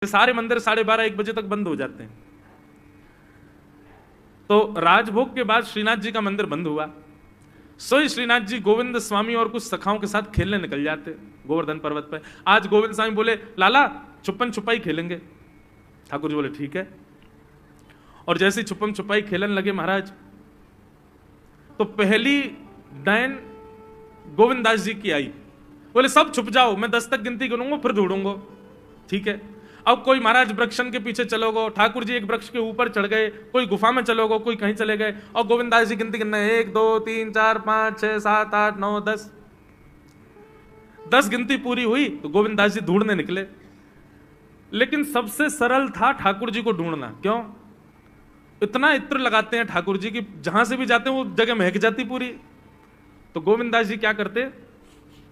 सारे मंदिर 12:30-1 बजे तक बंद हो जाते हैं। तो राजभोग के बाद श्रीनाथ जी का मंदिर बंद हुआ। सोई श्रीनाथ जी गोविंद स्वामी और कुछ सखाओं के साथ खेलने निकल जाते गोवर्धन पर्वत पर। आज गोविंद स्वामी बोले, लाला छुपन छुपाई खेलेंगे। ठाकुर जी बोले ठीक है। और जैसे छुपन छुपाई खेलने लगे महाराज, तो पहली डायन गोविंद दास जी की आई। बोले सब छुप जाओ, मैं 10 तक गिनती गिनूंगा फिर ढूंढूंगा। ठीक है। अब कोई महाराज वृक्षन के पीछे चलो गो, ठाकुर जी एक वृक्ष के ऊपर चढ़ गए, कोई गुफा में चलो गो, कोई कहीं चले गए। और गोविंद दास जी गिनती गिनना है 1 2 3 4 5 6 7 8 9 10 गिनती पूरी हुई तो गोविंद दास जी ढूंढने निकले। लेकिन सबसे सरल था ठाकुर जी को ढूंढना। क्यों? इतना इत्र लगाते हैं ठाकुर जी की जहां से भी जाते हैं वो जगह महक जाती पूरी। तो गोविंद दास जी क्या करते,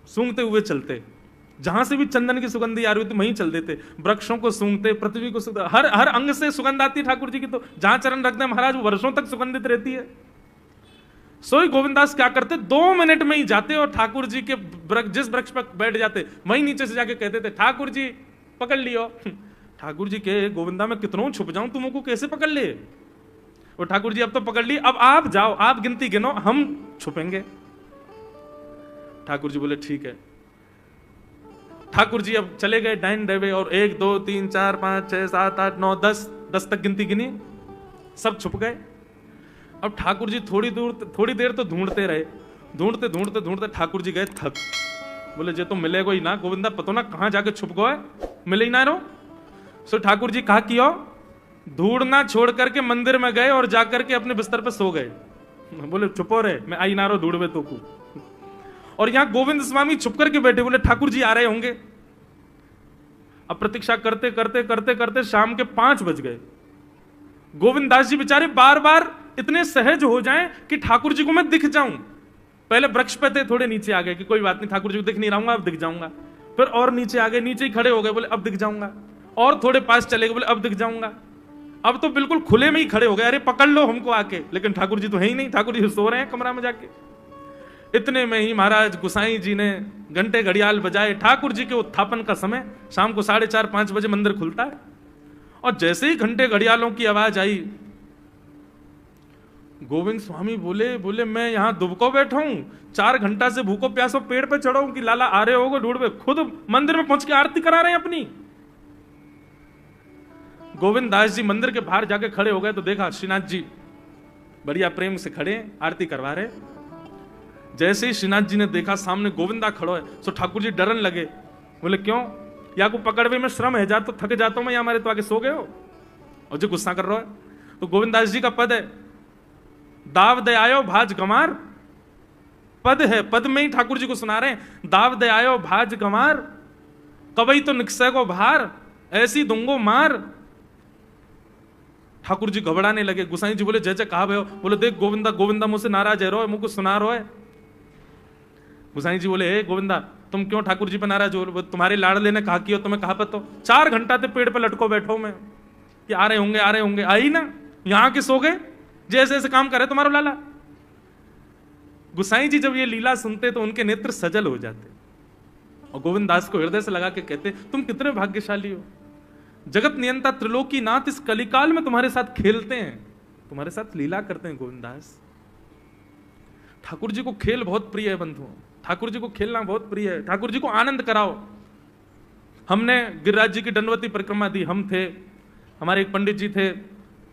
सूंघते हुए चलते। जहां से भी चंदन की सुगंधी आ रही होती वहीं चल देते। वृक्षों को सूंघते, पृथ्वी को सूंघते, हर अंग से सुगंध आती है ठाकुर जी की। तो जहां चरण रखते हैं महाराज वो वर्षों तक सुगंधित रहती है। सोई गोविंदास क्या करते, 2 मिनट में ही जाते और ठाकुर जी के जिस वृक्ष पर बैठ जाते वहीं नीचे से जाके कहते थे, ठाकुर जी पकड़ लियो। ठाकुर जी के, गोविंदा मैं कितनों छुप जाऊं तुमको कैसे पकड़ ले। और ठाकुर जी अब तो पकड़ ली, अब आप जाओ, आप गिनती गिनो, हम छुपेंगे। ठाकुर जी बोले ठीक है। ठाकुर जी अब चले गए डाइन डेवे और 1 2 3 4 5 6 7 8 9 10 तक गिनती गिनी, सब छुप गए। अब ठाकुर जी थोड़ी देर तो ढूंढते रहे। ढूंढते ठाकुर जी गए थक। बोले जे तो मिलेगा ही ना गोविंदा, पतो ना कहां जाके छुप गए, मिले ही ना रो। सो ठाकुर जी कहा कियो, ढूंढना छोड़ करके मंदिर में गए और जाकर के अपने बिस्तर पर सो गए। बोले चुपो रहे, मैं आई ना रो ढूंढवे तो को। और यहां गोविंद स्वामी छुप करके बैठे, बोले ठाकुर जी आ रहे होंगे। अब प्रतीक्षा करते करते करते करते शाम के 5 बज गए। गोविंद दास जी बेचारे बार बार इतने सहज हो जाएं कि ठाकुर जी को मैं दिख जाऊं। पहले वृक्ष पे थे, थोड़े नीचे आ गए कि कोई बात नहीं ठाकुर जी को दिख नहीं रहूंगा, अब दिख जाऊंगा। फिर और नीचे आ गए, नीचे ही खड़े हो गए, बोले अब दिख जाऊंगा। और थोड़े पास चले गए, बोले अब दिख जाऊंगा। अब तो बिल्कुल खुले में ही खड़े हो गए, अरे पकड़ लो हमको आके। लेकिन ठाकुर जी तो है ही नहीं, ठाकुर जी सो रहे हैं कमरा में जाके। इतने में ही महाराज गुसाई जी ने घंटे घड़ियाल बजाए। ठाकुर जी के उत्थापन का समय शाम को 4:30-5 बजे मंदिर खुलता है। और जैसे ही घंटे घड़ियालों की आवाज आई, गोविंद स्वामी बोले मैं यहां दुबको बैठा हूं, 4 घंटा से भूखो प्यासो पेड़ पे चढ़ा हूं कि लाला आ रहे होगे ढूंढवे, खुद मंदिर में पहुंच के आरती करा रहे हैं अपनी। गोविंद दास जी मंदिर के बाहर जाके खड़े हो गए तो देखा श्रीनाथ जी बढ़िया प्रेम से खड़े आरती करवा रहे। जैसे ही श्रीनाथ जी ने देखा सामने गोविंदा खड़ो है, तो ठाकुर जी डरन लगे। बोले क्यों, या को पकड़वे में श्रम है, जा तो थक जाता हूं मैं, या हमारे तो आगे सो गए हो और जो गुस्सा कर रहा है। तो गोविंदास जी का पद है, दाव दे आयो भाज गमार, पद है, पद में ही ठाकुर जी को सुना रहे हैं। दाव दे आयो भाज गमार, कवई तो निकसे को भार, ऐसी दूंगो मार। ठाकुर जी घबराने लगे। गुसाई जी बोले जय जय कहा भयो। बोले देख गोविंदा मुझसे नाराज है, रो मुझको सुना रो है। गुसाई जी बोले हे गोविंदा तुम क्यों ठाकुर जी पर नाराज हो, तुम्हारे लाड़ले ने कहा कि हो, तुम्हें कहा पतो। 4 घंटा ते पेड़ पे लटको बैठो मैं कि आ रहे होंगे, आई ना, यहां के सो गए, जैसे ऐसे काम करे तुम्हारा लाला। गुसाई जी जब ये लीला सुनते तो उनके नेत्र सजल हो जाते और गोविंद दास को हृदय से लगा के कहते, तुम कितने भाग्यशाली हो, जगत नियंता त्रिलोकी नाथ इस कलिकाल में तुम्हारे साथ खेलते हैं, तुम्हारे साथ लीला करते हैं गोविंद दास। ठाकुर जी को खेल बहुत प्रिय है बंधुओं, ठाकुर जी को खेलना बहुत प्रिय है। ठाकुर जी को आनंद कराओ। हमने गिरिराज जी की दंडवती परिक्रमा दी, हम थे, हमारे एक पंडित जी थे,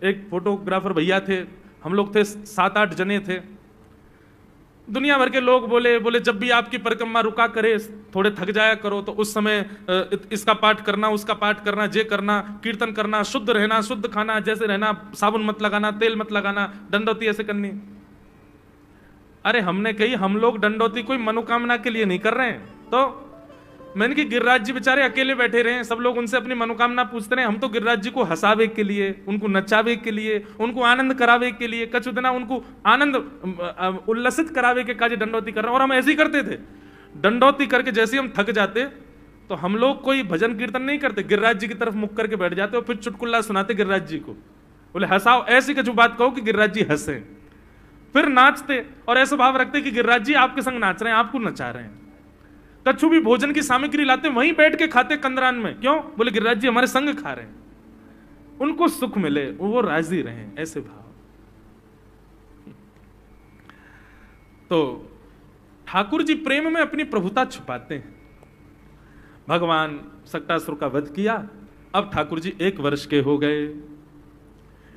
एक फोटोग्राफर भैया थे, हम लोग थे 7-8 जने थे। दुनिया भर के लोग बोले जब भी आपकी परिक्रमा रुका करे, थोड़े थक जाया करो तो उस समय इसका पाठ करना, उसका पाठ करना, जे करना, कीर्तन करना, शुद्ध रहना, शुद्ध खाना, जैसे रहना, साबुन मत लगाना, तेल मत लगाना, दंडवती ऐसे करनी। अरे हमने कही हम लोग दंडवती कोई मनोकामना के लिए नहीं कर रहे हैं। तो मैंने कि गिरिराज जी बेचारे अकेले बैठे रहे, सब लोग उनसे अपनी मनोकामना पूछते रहे, हम तो गिरिराज जी को हंसावे के लिए, उनको नचावे के लिए, उनको आनंद करावे के लिए, कछु दिना उनको आनंद उल्लसित करावे के काज दंडवती कर रहे हैं। और हम ऐसे ही करते थे। दंडवती करके जैसे हम थक जाते तो हम लोग कोई भजन कीर्तन नहीं करते, गिरिराज जी की तरफ मुख करके बैठ जाते और फिर चुटकुल्ला सुनाते गिरिराज जी को। बोले हंसाओ, ऐसी कछु बात कहो कि गिरिराज जी हंसे, फिर नाचते और ऐसा भाव रखते कि गिरिराज जी आपके संग नाच रहे हैं, आपको नचा रहे हैं। कछु भी भोजन की सामग्री लाते वहीं बैठ के खाते कंदरान में। क्यों? बोले गिरिराज जी हमारे संग खा रहे हैं, उनको सुख मिले, वो राजी रहे, ऐसे भाव। तो ठाकुर जी प्रेम में अपनी प्रभुता छुपाते हैं। भगवान सक्टासुर का वध किया, अब ठाकुर जी 1 वर्ष के हो गए।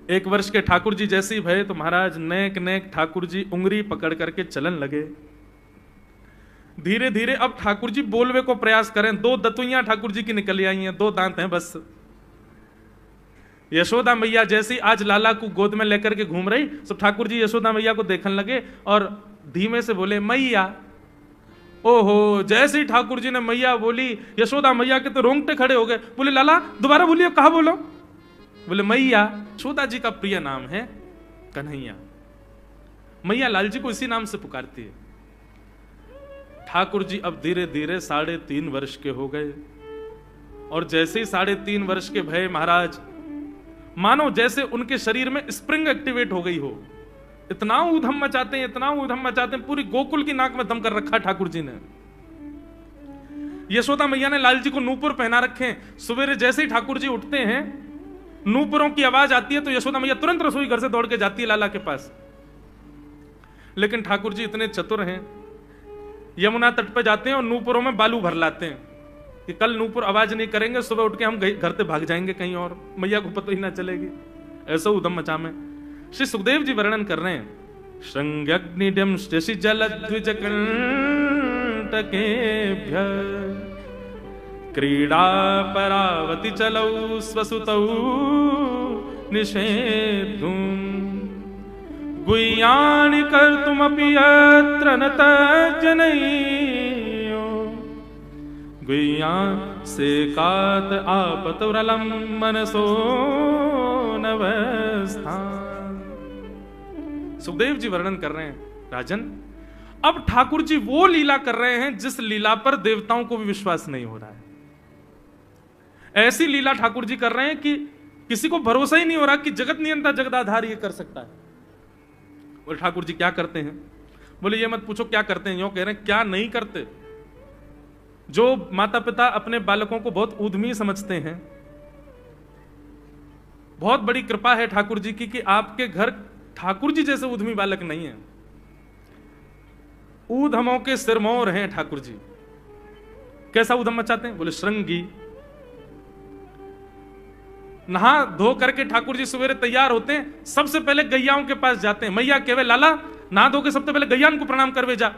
1 वर्ष के ठाकुर जी जैसे ही भये तो महाराज नेक नेक ठाकुर जी उंगली पकड़ करके चलन लगे। धीरे धीरे अब ठाकुर जी बोलवे को प्रयास करें। 2 दतुइयां ठाकुर जी की निकल आई हैं, 2 दांत हैं बस। यशोदा मैया जैसी आज लाला को गोद में लेकर के घूम रही, तो ठाकुर जी यशोदा मैया को देखने लगे और धीमे से बोले मैया। ओहो, जैसे ही ठाकुर जी ने मैया बोली, यशोदा मैया के तो रोंगटे खड़े हो गए। बोले लाला दोबारा बोलिए, कहा बोलो? बोले मैया। यशोदा जी का प्रिय नाम है कन्हैया, मैया लाल जी को इसी नाम से पुकारती है। ठाकुर जी अब धीरे धीरे 3.5 वर्ष के हो गए, और जैसे ही 3.5 वर्ष के भय महाराज, मानो जैसे उनके शरीर में स्प्रिंग एक्टिवेट हो गई हो। इतना ऊधम मचाते हैं, इतना ऊधम मचाते हैं, पूरी गोकुल की नाक में दम कर रखा ठाकुर जी ने। यशोदा मैया ने लाल जी को नूपुर पहना रखे। सवेरे जैसे ही ठाकुर जी उठते हैं, नूपुरों की आवाज आती है तो यशोदा मैया तुरंत रसोई घर से दौड़ के जाती है लाला के पास। लेकिन ठाकुर जी इतने चतुर हैं, यमुना तट पर जाते हैं और नूपुरों में बालू भर लाते हैं कि कल नूपुर आवाज नहीं करेंगे, सुबह उठ के हम घर से भाग जाएंगे कहीं और, मैया को पता ही ना चलेगी। ऐसा उधम मचा में श्री सुखदेव जी वर्णन कर रहे हैं। श्रृंग्यग्निड्यम शशि जल द्विज कंटकेभ्य क्रीडा परावति चलौ स्वसुतौ निषेधुं गुह्यानि कर्तुमपि यत्र न तज्जनयो गुह्यान् सेकात आपतुरलं मनसो नवस्थान्। सुखदेव जी वर्णन कर रहे हैं, राजन अब ठाकुर जी वो लीला कर रहे हैं जिस लीला पर देवताओं को भी विश्वास नहीं हो रहा है। ऐसी लीला ठाकुर जी कर रहे हैं कि किसी को भरोसा ही नहीं हो रहा कि जगत नियंता जगदाधार ये कर सकता है। बोले ठाकुर जी क्या करते हैं? बोले ये मत पूछो क्या करते हैं, यूं कह रहे हैं क्या नहीं करते। जो माता पिता अपने बालकों को बहुत उद्यमी समझते हैं, बहुत बड़ी कृपा है ठाकुर जी की कि आपके घर ठाकुर जी जैसे उद्यमी बालक नहीं है। ऊधमों के सिरमौर हैं ठाकुर जी। कैसा उधम मचाते हैं? बोले श्रृंगी। नहा धो करके ठाकुर जी सवेरे तैयार होते हैं, सबसे पहले गैयाओं के पास जाते हैं। मैया कहवे लाला नहा धो के सबसे पहले गैयान को प्रणाम करवे जा,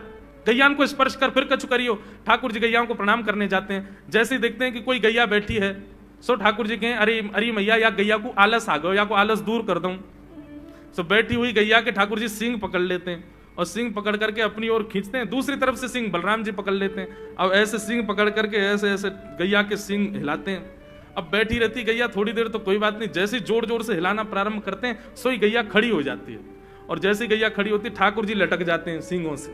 गैयान को स्पर्श कर फिर कछु करियो। ठाकुर जी गैयाओं को प्रणाम करने जाते हैं। जैसे ही देखते हैं कि कोई गैया बैठी है, सो ठाकुर जी कहें अरे अरे मैया या गैया को आलस आ गयो, या को आलस दूर कर दूं। सो बैठी हुई गैया के ठाकुर जी सींग पकड़ लेते हैं और सींग पकड़ करके अपनी ओर खींचते हैं। दूसरी तरफ से सींग बलराम जी पकड़ लेते हैं। अब ऐसे सींग पकड़ करके ऐसे ऐसे गैया के सींग हिलाते हैं। अब बैठी रहती गैया थोड़ी देर तो कोई बात नहीं, जैसे जोर जोर से हिलाना प्रारंभ करते हैं सोई गैया खड़ी हो जाती है। और जैसे गैया खड़ी होती है ठाकुर जी लटक जाते हैं सींगों से।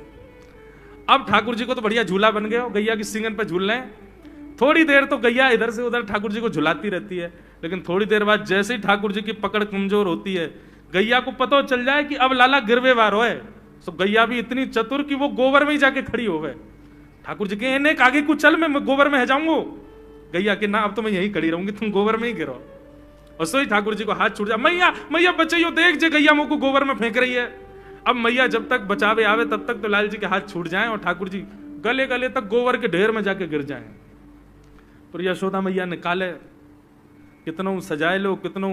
अब ठाकुर जी को तो बढ़िया झूला बन गया, गैया की सींगन पर झूल रहे हैं। थोड़ी देर तो गैया इधर से उधर ठाकुर जी को झुलाती रहती है, लेकिन थोड़ी देर बाद जैसे ही ठाकुर जी की पकड़ कमजोर होती है, गैया को पता चल जाए कि अब लाला गिरवे वार है, तो गैया भी इतनी चतुर कि वो गोबर में ही जाके खड़ी हो गए। ठाकुर जी के नेक आगे कुछ चल, मैं गोबर में है जाऊंगा। गैया के ना अब तो मैं यहीं खड़ी रहूंगी, तुम गोबर में ही गिरो। और सोई ठाकुर जी को हाथ छूट जा, मैया मैया बचाइयो, देख जे गैया मुंह को गोबर में फेंक रही है। अब मैया जब तक बचावे आवे तब तक तो लाल जी के हाथ छूट जाएं और ठाकुर जी गले गले तक गोबर के ढेर में जाके गिर जाएं। पर यशोदा मैया निकाले, कितनों सजाए लो, कितनों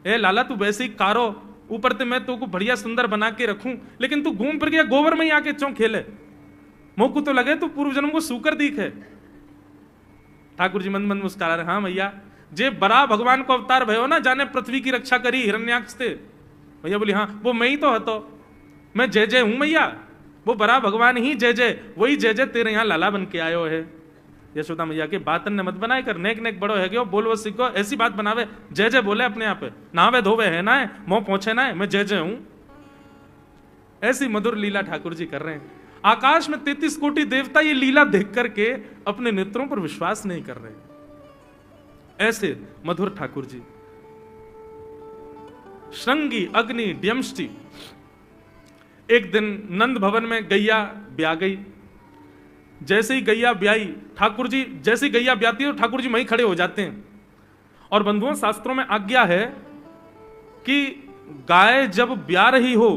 ए लाला तू वैसे ही कारो, ऊपर से मैं तो को बढ़िया सुंदर बना के रखूं, लेकिन तू घूम फिर गया गोबर में ही आके चौं खेले, मुंह को तो लगे तू पूर्व जन्म को सूकर दिखे। ठाकुर जी मंद मंद मुस्कुरा रहे, हाँ मैया जे बड़ा भगवान को अवतार भयो ना, जाने पृथ्वी की रक्षा करी हिरण्याक्ष से। मैया बोली हाँ वो मैं ही तो हतो, मैं जय जय हूं मैया, वो बड़ा भगवान ही जय जय, वही जय जय तेरे यहाँ लाला बन के आयो है। यशोदा मैया के बातन ने मत बनाए कर, नेक नेक बड़ो है बोल वो सीखो, ऐसी बात बनावे, जय जय बोले अपने आप नहावे धोवे है ना, मुंह पहुंचे ना, मैं जय जय हूं। ऐसी मधुर लीला ठाकुर जी कर रहे हैं। आकाश में 33 कोटि देवता ये लीला देख करके अपने नेत्रों पर विश्वास नहीं कर रहे। ऐसे मधुर ठाकुर जी। श्रृंगी अग्नि जैसे ही गैया ब्याई, ठाकुर जी जैसे ही गैया ब्याती है तो ठाकुर जी वहीं खड़े हो जाते हैं। और बंधुओं, शास्त्रों में आज्ञा है कि गाय जब ब्या रही हो,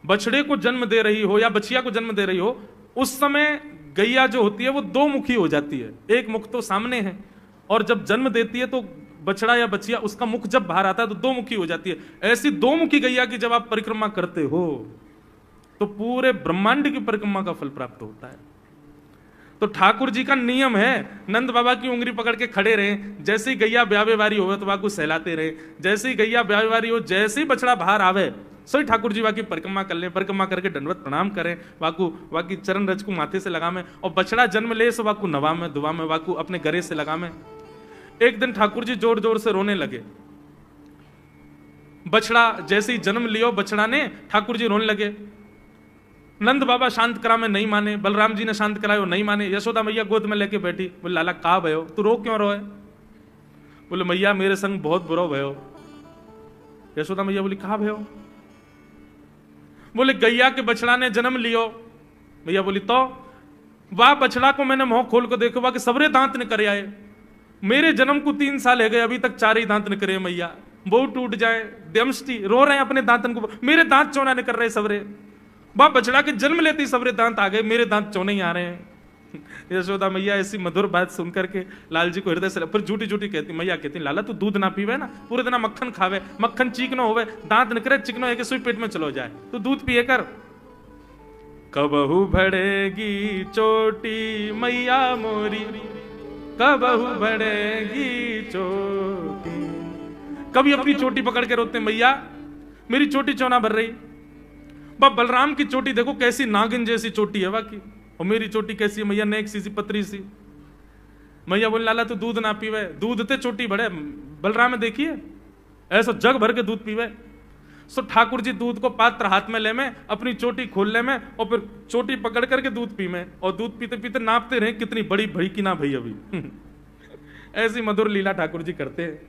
बछड़े को जन्म दे रही हो या बछिया को जन्म दे रही हो, उस समय गैया जो होती है वो दो मुखी हो जाती है। एक मुख तो सामने है, और जब जन्म देती है तो बछड़ा या बछिया उसका मुख जब बाहर आता है तो दो मुखी हो जाती है। ऐसी दो मुखी गैया की जब आप परिक्रमा करते हो तो पूरे ब्रह्मांड की परिक्रमा का फल प्राप्त होता है। तो ठाकुर जी का नियम है, नंद बाबा की उंगली पकड़ के खड़े रहे, जैसे ही गैया ब्यावे वारी हो तो वाकू सहलाते रहे, जैसे ही गैया ब्यावे वारी हो, जैसे ही बछड़ा बाहर आवे सही ठाकुर जी वाकी परिक्रमा कर ले, परिक्रमा करके दंडवत प्रणाम करें, वाकी चरण रज को माथे से लगा में, और बछड़ा जन्म ले सो वाकू नवा में दुआ में वाकू अपने गरे से लगा में। एक दिन ठाकुर जी जोर जोर से रोने लगे। बछड़ा जैसे ही जन्म लियो बछड़ा ने, ठाकुर जी रोने लगे। नंद बाबा शांत करा में नहीं माने, बलराम जी ने शांत करायो नहीं माने। यशोदा मैया गोद में लेके बैठी, बोले लाला का भयो, तू रो क्यों रोए? बोले मैया मेरे संग बहुत बुरा भयो। यशोदा मैया बोली कहा भयो? बोले गैया के बछड़ा ने जन्म लियो। मैया बोली तो वाह बछड़ा को मैंने मुंह खोल को देखो, वाह के सबरे दांत ने करे आए, मेरे जन्म को 3 साल है गए अभी तक 4 ही दांत ने करे। मैया बहु टूट जाए, दमष्टि रो रहे हैं अपने दांतन को, मेरे दांत चौना ने कर रहे सबरे। वाह बछड़ा के जन्म लेते ही सबरे दांत आ गए, मेरे दांत चौने ही आ रहे हैं। यशोदा मैया ऐसी मधुर बात सुनकर के लाल जी को हृदय से, फिर झूठी झूठी कहती, मैया कहती लाला तू दूध ना पीवे ना, पूरे दिन मक्खन खावे, मक्खन चीकनो होवे, दांत निकरे चिकनो है कि सुई पेट में चलो जाए, तू दूध पिए कर। कबहू भड़ेगी चोटी मैया मोरी, कबहू भड़ेगी चोटी। कभी अपनी चोटी पकड़ के रोते मैया मेरी चोटी चौना भर रही। बलराम की चोटी देखो कैसी नागिन जैसी चोटी है वाकई, और मेरी चोटी कैसी है मैया, नेक सी पतरी सी। मैया बोले लाला तू दूध ना पीवे, दूध ते चोटी बढ़े। बलराम में देखिए ऐसा जग भर के दूध पीवे। सो ठाकुर जी दूध को पात्र हाथ में ले में, अपनी चोटी खोल ले में, और फिर चोटी पकड़ करके दूध पी में, और दूध पीते पीते नापते रहे कितनी बड़ी भई की ना भई अभी। ऐसी मधुर लीला ठाकुर जी करते हैं।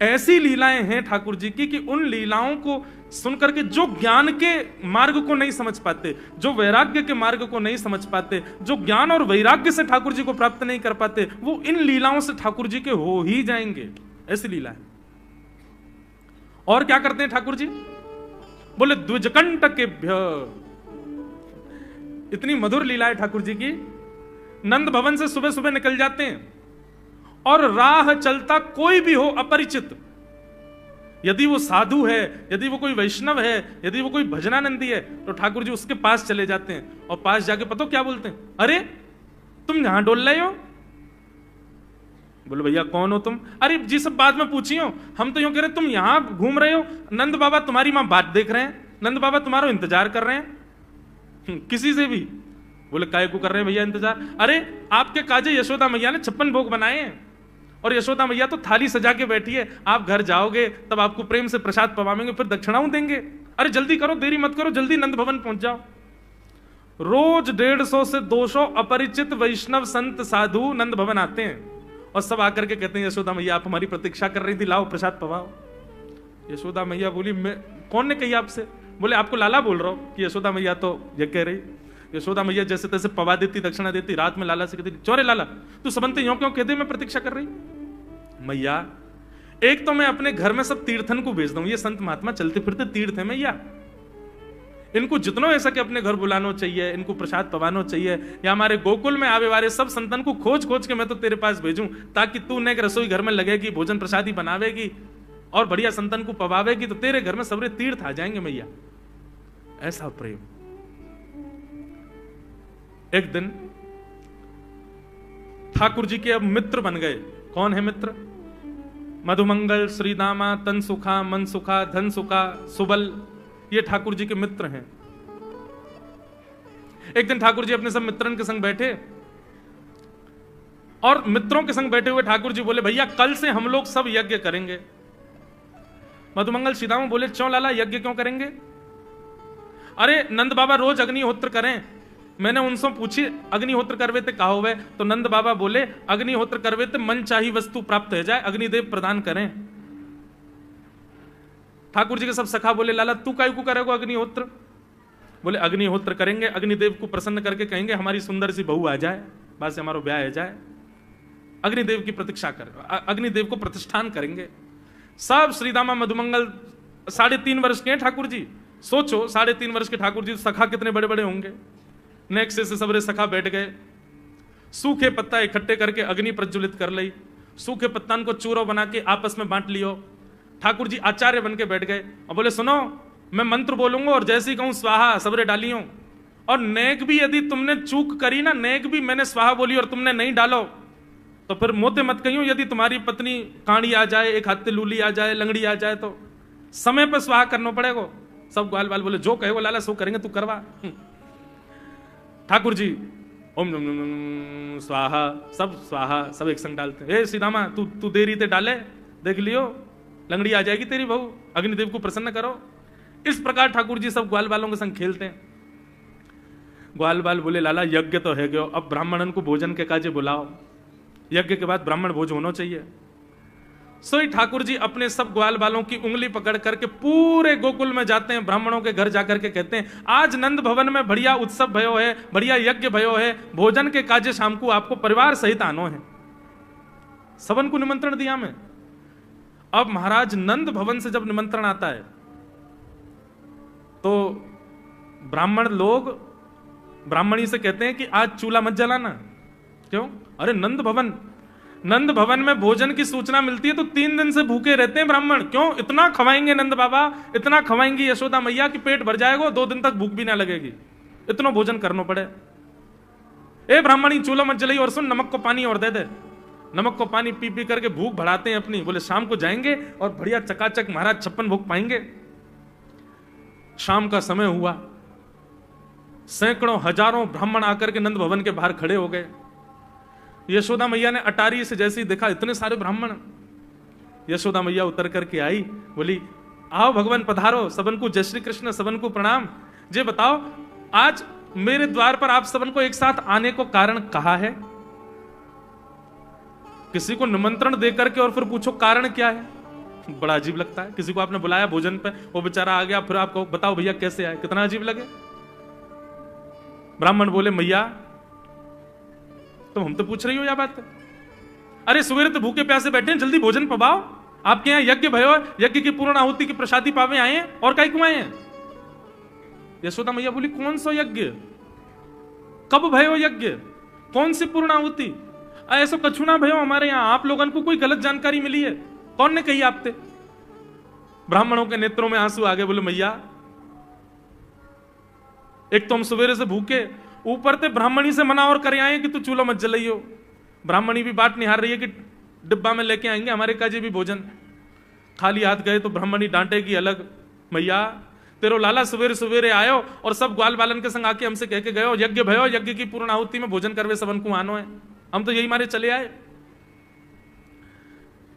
ऐसी लीलाएं हैं ठाकुर जी की कि उन लीलाओं को सुनकर के जो ज्ञान के मार्ग को नहीं समझ पाते, जो वैराग्य के मार्ग को नहीं समझ पाते, जो ज्ञान और वैराग्य से ठाकुर जी को प्राप्त नहीं कर पाते, वो इन लीलाओं से ठाकुर जी के हो ही जाएंगे। ऐसी लीला है। और क्या करते हैं ठाकुर जी? बोले द्विजकंटकेभ्य। इतनी मधुर लीला है ठाकुर जी की। नंद भवन से सुबह सुबह निकल जाते हैं, और राह चलता कोई भी हो अपरिचित, यदि वो साधु है, यदि वो कोई वैष्णव है, यदि वो कोई भजनानंदी है, तो ठाकुर जी उसके पास चले जाते हैं, और पास जाके पता क्या बोलते हैं? अरे तुम यहां डोल रहे हो? बोले भैया कौन हो तुम? अरे जी सब बाद में पूछियो, हम तो यूं कह रहे तुम यहां घूम रहे हो, नंद बाबा तुम्हारी मां बात देख रहे हैं, नंद बाबा तुम्हारा इंतजार कर रहे हैं। किसी से भी? बोले काय को कर रहे हैं भैया इंतजार? अरे आपके काजे यशोदा मैया ने 56 भोग बनाए हैं, और यशोदा मैया तो थाली सजा के बैठी है, आप घर जाओगे तब आपको प्रेम से प्रसाद पवाएंगे, फिर दक्षिणाओं देंगे। अरे जल्दी करो, देरी मत करो, जल्दी नंद भवन पहुंच जाओ। रोज 150 से 200 अपरिचित वैष्णव संत साधु नंद भवन आते हैं, और सब आकर के कहते हैं यशोदा मैया आप हमारी प्रतीक्षा कर रही थी, लाओ प्रसाद पवाओ। यशोदा मैया बोली मैं कौन ने कही आपसे? बोले आपको लाला बोल रहा हूं। कि यशोदा मैया तो ये कह रही। यशोदा मैया जैसे तैसे पवा देती, दक्षिणा देती, रात में लाला से कहती चोरे लाला तू सबंते यूं क्यों कहते मैं प्रतीक्षा कर रही? मैया एक तो मैं अपने घर में सब तीर्थन को भेज दूं, ये संत महात्मा चलते फिरते तीर्थ है मैया, इनको जितनो ऐसा कि अपने घर बुलाना चाहिए, इनको प्रसाद पवाना चाहिए, या हमारे गोकुल में आवे वाले सब संतन को खोज खोज के मैं तो तेरे पास भेजूं, ताकि तू ने रसोई घर में लगेगी, भोजन प्रसादी बनावेगी और बढ़िया संतन को पवावेगी, तो तेरे घर में सबरे तीर्थ आ जाएंगे मैया। ऐसा प्रेम। एक दिन ठाकुर जी के अब मित्र बन गए। कौन है मित्र? मधुमंगल, श्रीदामा, तनसुखा, मनसुखा, धनसुखा, सुबल, ये ठाकुर जी के मित्र हैं। एक दिन ठाकुर जी अपने सब मित्रन के संग बैठे, और मित्रों के संग बैठे हुए ठाकुर जी बोले भैया कल से हम लोग सब यज्ञ करेंगे। मधुमंगल, श्रीदामा बोले क्यों लाला यज्ञ क्यों करेंगे? अरे नंद बाबा रोज अग्निहोत्र करें, मैंने उनसे पूछी अग्निहोत्र करवे ते कहा हुए, तो नंद बाबा बोले अग्निहोत्र करवे ते मन चाही वस्तु प्राप्त हो जाए, अग्निदेव प्रदान करें। ठाकुर जी के सब सखा बोले लाला तू काय को करेगा अग्निहोत्र? बोले अग्निहोत्र करेंगे, अग्निदेव को प्रसन्न करके कहेंगे हमारी सुंदर सी बहू आ जाए, बस से हमारा ब्याह हो जाए। अग्निदेव की प्रतीक्षा कर, अग्निदेव को प्रतिष्ठान करेंगे। सब श्रीदामा मधुमंगल 3.5 वर्ष के हैं ठाकुर जी। सोचो 3.5 वर्ष के ठाकुर जी, सखा कितने बड़े बड़े होंगे। नेक्स्ट से सबरे सखा बैठ गए, सूखे पत्ता इकट्ठे करके अग्नि प्रज्वलित कर ली, सूखे पत्तान को चूरो बना के आपस में बांट लियो। ठाकुर जी आचार्य बन के बैठ गए और बोले सुनो, मैं मंत्र बोलूंगा और जैसे ही कहूं स्वाहा सबरे डालियो, और नेक भी यदि तुमने चूक करी ना, नेक भी मैंने स्वाहा बोली और तुमने नहीं डालो तो फिर मोते मत कहियो। यदि तुम्हारी पत्नी कांडी आ जाए, एक हाथ लूली आ जाए, लंगड़ी आ जाए तो समय पर स्वाहा करना पड़ेगा। सब ग्वाल बाल बोले जो कहे वो लाला सो करेंगे, तू करवा। ठाकुर जी ओम नम नम नम स्वाहा, सब स्वाहा सब एक संग डालते हैं। सीधामा तू देरी ते डाले, देख लियो लंगड़ी आ जाएगी तेरी बहू, अग्निदेव को प्रसन्न करो। इस प्रकार ठाकुर जी सब ग्वाल बालों के संग खेलते हैं। ग्वाल बाल बोले लाला यज्ञ तो है गयो, अब ब्राह्मणन को भोजन के काजे बुलाओ, यज्ञ के बाद ब्राह्मण भोज होना चाहिए। सोई ठाकुर जी अपने सब ग्वाल बालों की उंगली पकड़ करके पूरे गोकुल में जाते हैं, ब्राह्मणों के घर जाकर के कहते हैं आज नंद भवन में बढ़िया उत्सव भयो है, बढ़िया यज्ञ भयो है, भोजन के काजे शाम को आपको परिवार सहित आनो है। सबन को निमंत्रण दिया मैं। अब महाराज नंद भवन से जब निमंत्रण आता है तो ब्राह्मण लोग ब्राह्मणी से कहते हैं कि आज चूल्हा मत जलाना। क्यों? अरे नंद भवन में भोजन की सूचना मिलती है तो 3 दिन से भूखे रहते हैं ब्राह्मण। क्यों? इतना खवाएंगे नंद बाबा, इतना खवाएंगी यशोदा मैया कि पेट भर जाएगा, 2 दिन तक भूख भी ना लगेगी, इतना भोजन करना पड़े। ए ब्राह्मणी चूल्हा मत जलाई, और सुन नमक को पानी और दे दे। नमक को पानी पी पी करके भूख बढ़ाते हैं अपनी। बोले शाम को जाएंगे और बढ़िया चकाचक महाराज 56 भोग पाएंगे। शाम का समय हुआ, सैकड़ों हजारों ब्राह्मण आकर के नंद भवन के बाहर खड़े हो गए। यशोदा मैया ने अटारी से जैसे ही देखा इतने सारे ब्राह्मण, यशोदा मैया उतर करके आई, बोली आओ भगवान पधारो, सबन को जय श्री कृष्ण, सबन को प्रणाम। जे बताओ आज मेरे द्वार पर आप सबन को एक साथ आने को कारण कहा है? किसी को निमंत्रण दे करके और फिर पूछो कारण क्या है, बड़ा अजीब लगता है। किसी को आपने बुलाया भोजन पे, वो बेचारा आ गया, फिर आपको बताओ भैया कैसे आए, कितना अजीब लगे। ब्राह्मण बोले मैया तुम हम तो पूछ रही हो या बात? अरे सवेरे तो भूखे प्यासे बैठे हैं, जल्दी भोजन पवाओ। आपके यहाँ यज्ञ भयो, यज्ञ की पूर्ण आहुति की प्रसादी पावे आए हैं, और काहे क्यों आए हैं? यशोदा मैया बोली कौन सा यज्ञ, कब भयो यज्ञ, कौन सी पूर्ण आहुति? ऐसा कछु ना भयो हमारे यहाँ, आप लोगों को कोई गलत जानकारी मिली है, कौन ने कही आपसे? ब्राह्मणों के नेत्रों में आंसू आ गए। बोले मैया एक तो हम सवेरे से भूखे, ऊपर से ब्राह्मणी से मना और करे आए कि तू चूल्हा मत जलाइयो। ब्राह्मणी भी बात निहार रही है कि डिब्बा में लेके आएंगे हमारे काजे भी भोजन। खाली हाथ गए तो ब्राह्मणी डांटेगी अलग, मैया तेरो लाला सवेरे सवेरे आयो और सब ग्वाल बालन के संग आके हमसे कह के गयो यज्ञ भयो, यज्ञ की पूर्ण आहुति में भोजन करवे सबन को आनो है, हम तो यही मारे चले आए।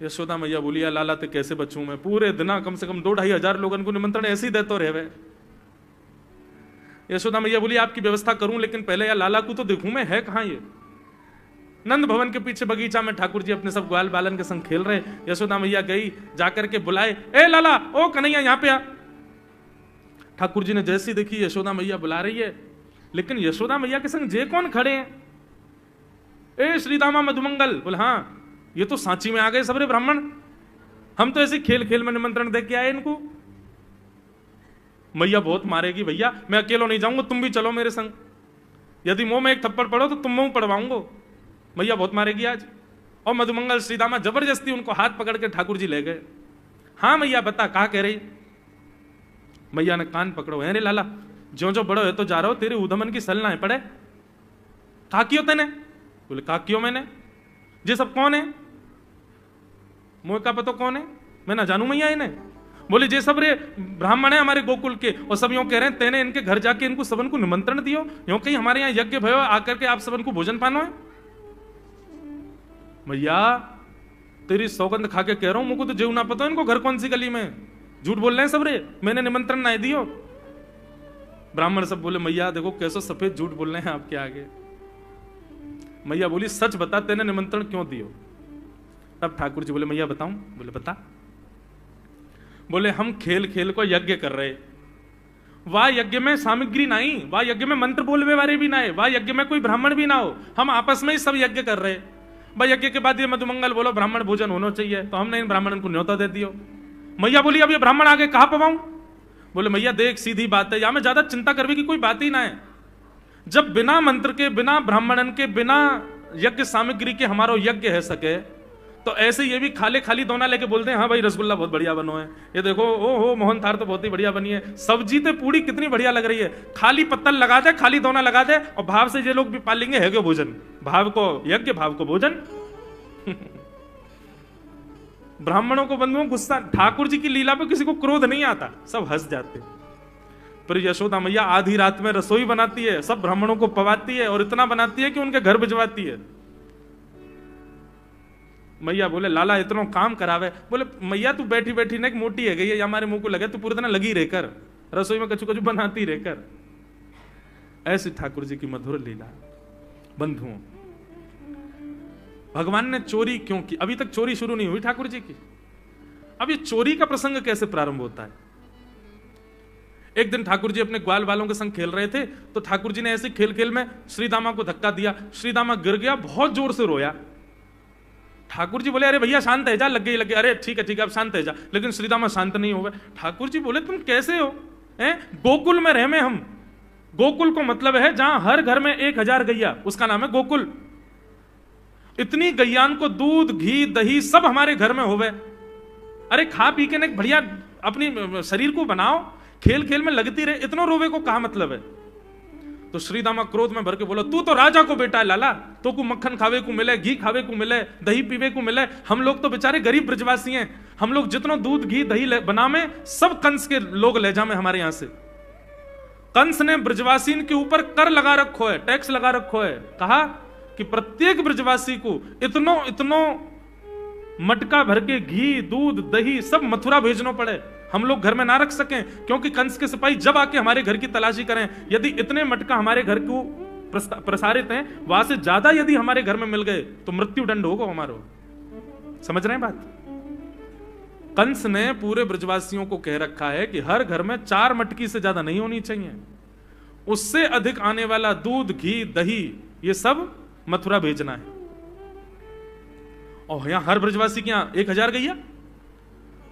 यशोदा मैया बोलिया लाला ते कैसे बचूं मैं, पूरे दिन कम से कम 2-2.5 हजार लोगों को निमंत्रण ऐसे ही देते रहे। यशोदा मैया बोली आपकी व्यवस्था करूं, लेकिन पहले या लाला को तो देखूं मैं, है कहां ये? नंद भवन के पीछे बगीचा में ठाकुर जी अपने सब ग्वाल बालन के संग खेल रहे। यशोदा मैया गई, जाकर के बुलाए, ए लाला, ओ कन्हैया यहाँ पे आ। ठाकुर जी ने जैसी देखी यशोदा मैया बुला रही है, लेकिन यशोदा मैया के संग जे कौन खड़े हैं? ए श्रीदामा मधुमंगल। बोले हाँ ये तो सांची में आ गए सबरे ब्राह्मण, हम तो ऐसे खेल खेल में निमंत्रण दे के आए इनको। मैया बहुत मारेगी भैया, मैं अकेला नहीं जाऊंगा, तुम भी चलो मेरे संग, यदि मुंह में एक थप्पड़ पड़ो तो तुम मुंह पड़वाऊंगा, मैया बहुत मारेगी आज। और मधुमंगल श्रीदामा जबरदस्ती उनको हाथ पकड़ के ठाकुर जी ले गए। हाँ मैया बता कहा कह रही? मैया ने कान पकड़ो, अरे लाला जो जो बड़ो है तो जा रहा हो, तेरे उधमन की सल ना है पड़े। कहा क्यों तेने? बोले कहा क्यों मैंने, ये सब कौन है? मुझे का पता कौन है, मैं ना जानू मैया इन्हें। बोले जे सब रे ब्राह्मण है हमारे गोकुल के, और सब यूं कह रहे हैं तेने इनके घर जाके इनको सबन को निमंत्रण दियो, यूं कहीं हमारे यहाँ यज्ञ भयो आकर के आप सबन को भोजन पानो है। भैया तेरी सौगंध खा के कह रहा हूं, मुझको तो जेव ना पता इनको घर कौन सी गली में, झूठ बोल रहे हैं सब रे, मैंने निमंत्रण ना दियो। ब्राह्मण सब बोले मैया देखो कैसे सफेद झूठ बोल रहे हैं आपके आगे। मैया बोली सच बता तेने निमंत्रण क्यों दियो? तब ठाकुर जी बोले मैया बताऊं? बोले बता। बोले हम खेल खेल को यज्ञ कर रहे वाह यज्ञ में सामग्री नहीं, वाह यज्ञ में मंत्र बोलवे वाले भी ना है, वाह यज्ञ में कोई ब्राह्मण भी ना हो, हम आपस में ही सब यज्ञ कर रहे। भाई यज्ञ के बाद ये मधुमंगल बोलो ब्राह्मण भोजन होना चाहिए, तो हमने इन ब्राह्मणों को न्योता दे दियो। मैया बोली अब ये ब्राह्मण आगे कहां पवाऊं? बोले मैया देख सीधी बात है, यहां में ज्यादा चिंता करने की कोई बात ही ना है। जब बिना मंत्र के, बिना ब्राह्मणन के, बिना यज्ञ सामग्री के हमारा यज्ञ है सके, तो ऐसे ये भी खाली दोना लेके बोलते हैं हाँ भाई रसगुल्ला बहुत बढ़िया बनो है, ये देखो ओ हो मोहन थार तो बहुत ही बढ़िया बनी है, सब्जी तो पूरी कितनी बढ़िया लग रही है, खाली पत्तल लगा दे, खाली दोना लगा दे, और भाव से ये लोग भी पालेंगे है क्यों भोजन, भाव को यज्ञ भाव को भोजन। ब्राह्मणों को बंधुओं गुस्सा, ठाकुर जी की लीला पे किसी को क्रोध नहीं आता, सब हंस जाते। पर यशोदा मैया आधी रात में रसोई बनाती है, सब ब्राह्मणों को पवाती है, और इतना बनाती है कि उनके घर भिजवाती है। मैया बोले लाला इतना काम करावे, बोले मैया तू बैठी बैठी ना मोटी है गई है, हमारे मुंह को लगे तू पूरे दिन लगी रहकर रसोई में कचू कचू बनाती रहकर। ऐसी ठाकुर जी की मधुर लीला। बंधुओं, भगवान ने चोरी क्यों की? अभी तक चोरी शुरू नहीं हुई ठाकुर जी की। अब ये चोरी का प्रसंग कैसे प्रारंभ होता है? एक दिन ठाकुर जी अपने ग्वाल वालों के संग खेल रहे थे, तो ठाकुर जी ने ऐसे खेल खेल में श्रीदामा को धक्का दिया, श्रीदामा गिर गया, बहुत जोर से रोया। ठाकुर जी बोले अरे भैया शांत है जा, लग गई, अरे ठीक है अब शांत है जा, लेकिन श्रीदामा शांत नहीं हुआ। ठाकुर जी बोले तुम कैसे हो? गोकुल में रहे में हम, गोकुल को मतलब है जहां हर घर में 1000 गैया, उसका नाम है गोकुल। इतनी गैयान को दूध घी दही सब हमारे घर में होवे, अरे खा पी के न बढ़िया अपनी शरीर को बनाओ, खेल खेल में लगती रहे, इतना रोवे को कहा मतलब है? तो श्रीदामा क्रोध में भर के बोला तू तो राजा को बेटा है लाला, तो को मक्खन खावे को मिले, घी खावे को मिले, दही पीवे को मिले, हम लोग तो बेचारे गरीब ब्रजवासी हैं, हम लोग जितना दूध घी दही बना में सब कंस के लोग ले जा में हमारे यहां से। कंस ने ब्रजवासी के ऊपर कर लगा रखो है, टैक्स लगा रखो है, कहा कि प्रत्येक ब्रजवासी को इतनो मटका भर के घी दूध दही सब मथुरा भेजना पड़े, हम लोग घर में ना रख सकें, क्योंकि कंस के सिपाही जब आके हमारे घर की तलाशी करें, यदि इतने मटका हमारे घर को प्रसारित हैं, वहां से ज्यादा यदि हमारे घर में मिल गए तो मृत्यु दंड होगा हमारा। समझ रहे हैं बात? कंस ने पूरे ब्रजवासियों को कह रखा है कि हर घर में 4 मटकी से ज्यादा नहीं होनी चाहिए, उससे अधिक आने वाला दूध घी दही ये सब मथुरा भेजना है। और यहां हर ब्रजवासी के यहां 1000 गैया,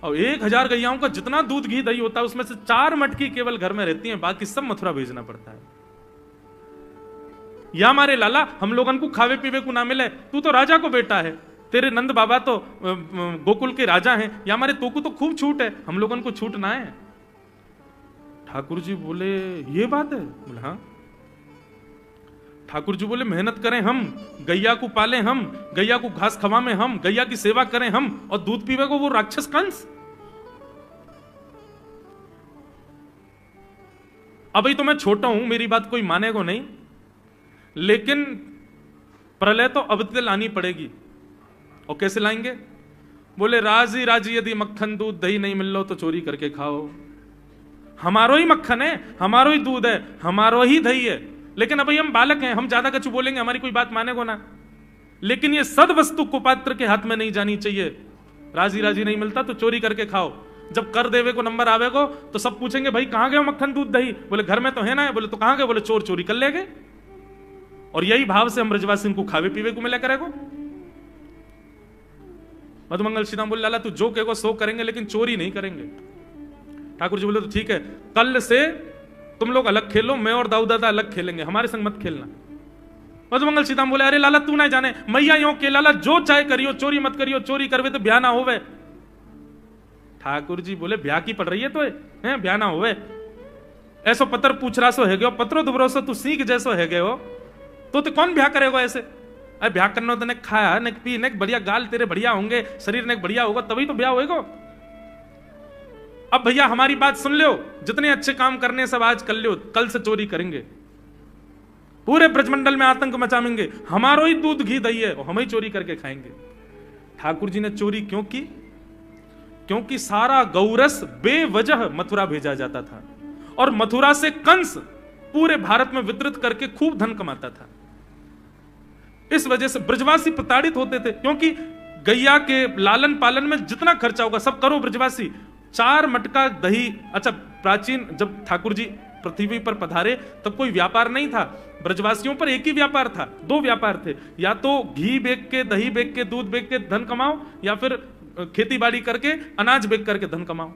और 1000 गैयाओं का जितना दूध घी दही होता है उसमें से 4 मटकी केवल घर में रहती हैं, बाकी सब मथुरा भेजना पड़ता है। या हमारे लाला हम लोगन को खावे पीवे को ना मिले, तू तो राजा को बेटा है, तेरे नंद बाबा तो गोकुल के राजा हैं, या हमारे तो को तो खूब छूट है, हम लोगन को छूट ना है। ठाकुर जी बोले ये बात है? बोले हाँ। ठाकुर जी बोले मेहनत करें हम, गैया को पालें हम, गैया को घास खवाएं हम, गैया की सेवा करें हम, और दूध पीवे को वो राक्षस कंस। अभी तो मैं छोटा हूं, मेरी बात कोई मानेगा नहीं, लेकिन प्रलय तो अब तक लानी पड़ेगी। और कैसे लाएंगे? बोले राजी राजी यदि मक्खन दूध दही नहीं मिल लो तो चोरी करके खाओ, हमारो ही मक्खन है, हमारो ही दूध है, हमारो ही दही है, लेकिन अभी हम बालक हैं, हम ज्यादा कछु बोलेंगे हमारी कोई बात मानेगो ना। लेकिन ये सद वस्तु कुपात्र के हाथ में नहीं जानी चाहिए। राजी राजी नहीं मिलता तो चोरी करके खाओ, जब कर देवे को नंबर आवेगो तो सब पूछेंगे भाई कहां गए मक्खन दूध दही? बोले घर में तो है ना। बोले तो कहां गए? बोले चोर चोरी कर ले गए। और यही भाव से हम ब्रजवासी को खावे पीवे को मिला करेगो। मधुमंगल श्रीराम बोले लाला तू जो कहेगो सो करेंगे, लेकिन चोरी नहीं करेंगे। ठाकुर जी बोले तो ठीक है, कल से तुम लोग अलग खेलो, मैं और दाऊ दादा अलग खेलेंगे, हमारे संग मत खेलना। मधुमंगल सीताराम बोले अरे लाला तू ना जाने, मैया यो के लाला जो चाहे करियो, चोरी मत करियो, चोरी करवे तो ब्याह ना होवे। ठाकुर जी बोले ब्याह की पड़ रही है तो है ब्याह ना होवे। ऐसो पत्र पूछ रहा सो है गयो, पत्रो दुबरो सो तू सीख जैसो है गयो, तो कौन ब्याह करेगा ऐसे? अरे ब्याह करना तो ने खाया ने पी ने बढ़िया गाल तेरे बढ़िया होंगे, शरीर ने बढ़िया होगा तभी तो ब्याह होएगा। अब भैया हमारी बात सुन लो, जितने अच्छे काम करने सब आज कर लो, कल से चोरी करेंगे, पूरे ब्रजमंडल में आतंक मचाएंगे, हमारो ही दूध घी दही है और हम ही चोरी करके खाएंगे। ठाकुर जी ने चोरी क्यों की? क्योंकि सारा गौरस बेवजह मथुरा भेजा जाता था, और मथुरा से कंस पूरे भारत में वितरित करके खूब धन कमाता था। इस वजह से ब्रजवासी प्रताड़ित होते थे, क्योंकि गैया के लालन पालन में जितना खर्चा होगा सब करो ब्रजवासी, 4 मटका दही। अच्छा, प्राचीन जब ठाकुर जी पृथ्वी पर पधारे तब कोई व्यापार नहीं था, ब्रजवासियों पर एक ही व्यापार था, 2 व्यापार थे, या तो घी बेच के, दही बेच के, दूध बेच के धन कमाओ, या फिर खेती बाड़ी करके अनाज बेच करके धन कमाओ।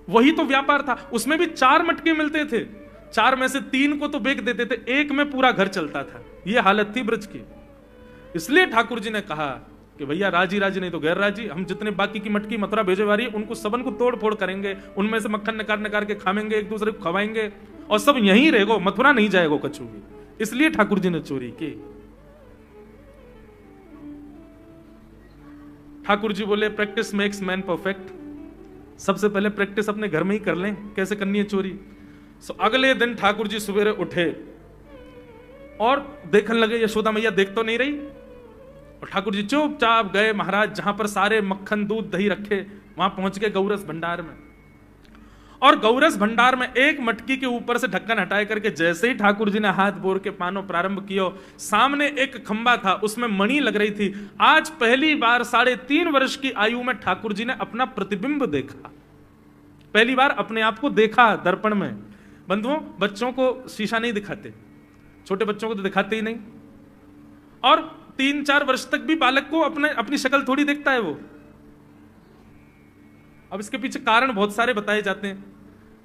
वही तो व्यापार था। उसमें भी 4 मटके मिलते थे, 4 में से 3 को तो बेच देते थे, 1 में पूरा घर चलता था। यह हालत थी ब्रज की। इसलिए ठाकुर जी ने कहा कि भैया राजी राजी नहीं तो गैर राजी, हम जितने बाकी की मटकी मथुरा भेजे वाली उनको सबन को तोड़ फोड़ करेंगे, उनमें से मक्खन निकाल निकाल के खाएंगे, एक दूसरे को खवाएंगे, और सब यहीं रहेगो, मथुरा नहीं जाएगो कछु भी। इसलिए ठाकुर जी ने चोरी की। ठाकुर जी बोले प्रैक्टिस मेक्स मैन परफेक्ट। सबसे पहले प्रैक्टिस अपने घर में ही कर लें, कैसे करनी है चोरी। अगले दिन ठाकुर जी सवेरे उठे और देखने लगे यशोदा मैया देख तो नहीं रही, और ठाकुर जी चुपचाप गए महाराज जहां पर सारे मक्खन दूध दही रखे, वहां पहुंच गए गौरस भंडार में। और गौरस भंडार में एक मटकी के ऊपर से ढक्कन हटाए करके जैसे ही ठाकुर जी ने हाथ बोर के पानो प्रारंभ किया, सामने एक खंबा था, उसमें मणि लग रही थी। आज पहली बार 3.5 वर्ष की आयु में ठाकुर जी ने अपना प्रतिबिंब देखा, पहली बार अपने आप को देखा दर्पण में। बंधुओं, बच्चों को शीशा नहीं दिखाते, छोटे बच्चों को तो दिखाते ही नहीं, और 3-4 वर्ष तक भी बालक को अपनी शक्ल थोड़ी देखता है वो। अब इसके पीछे कारण बहुत सारे बताए जाते हैं,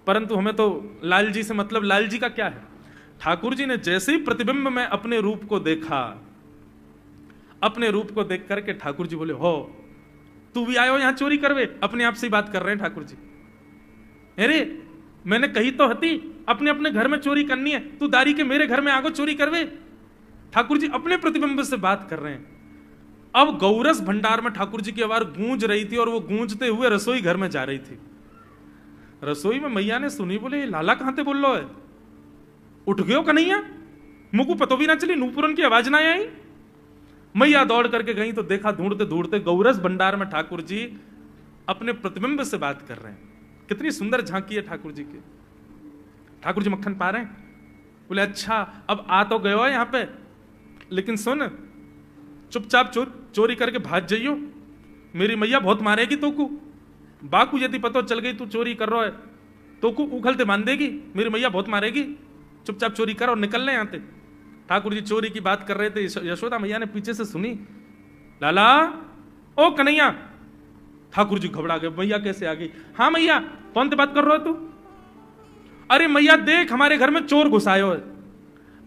परंतु हमें तो लाल जी से मतलब। लाल जी का क्या है, ठाकुर जी ने जैसे ही प्रतिबिंब में अपने रूप को देखा, अपने रूप को देख करके ठाकुर जी बोले, हो तू भी आयो यहां चोरी करवे। अपने आप से ही बात कर रहे हैं ठाकुर जी। अरे मैंने कही तो हती अपने अपने घर में चोरी करनी है, तू दारी के मेरे घर में आगो चोरी करवे। ठाकुर जी अपने प्रतिबिंब से बात कर रहे हैं। अब गौरस भंडार में ठाकुर जी की आवाज गूंज रही थी, और वो गूंजते हुए रसोई घर में जा रही थी। रसोई में मैया ने सुनी, बोले लाला कहां ते बोल लो है, उठ गयो कन्हैया, मुझको पतो भी ना चली, नूपुरन की आवाज ना आई। मैया दौड़ करके गई तो देखा ढूंढते ढूंढते गौरस भंडार में ठाकुर जी अपने प्रतिबिंब से बात कर रहे हैं। कितनी सुंदर झांकी है ठाकुर जी की। ठाकुर जी मक्खन पा रहे हैं, बोले अच्छा अब आ तो गयो है यहां पे, लेकिन सुन चुपचाप चोरी करके भाग जाइयो, मेरी मैया बहुत मारेगी तोकू। बाकू यदि पतो चल गई तू चोरी कर रहा है तोकू उखलते बांध देगी, मेरी मैया बहुत मारेगी, चुपचाप चोरी कर और निकल ले यहां से। ठाकुर जी चोरी की बात कर रहे थे, यशोदा मैया ने पीछे से सुनी, लाला ओ कन्हैया। ठाकुर जी घबरा गए, मैया कैसे आ गई। हाँ मैया, कौन से बात कर रहे हो तू। अरे मैया देख हमारे घर में चोर घुसायो है।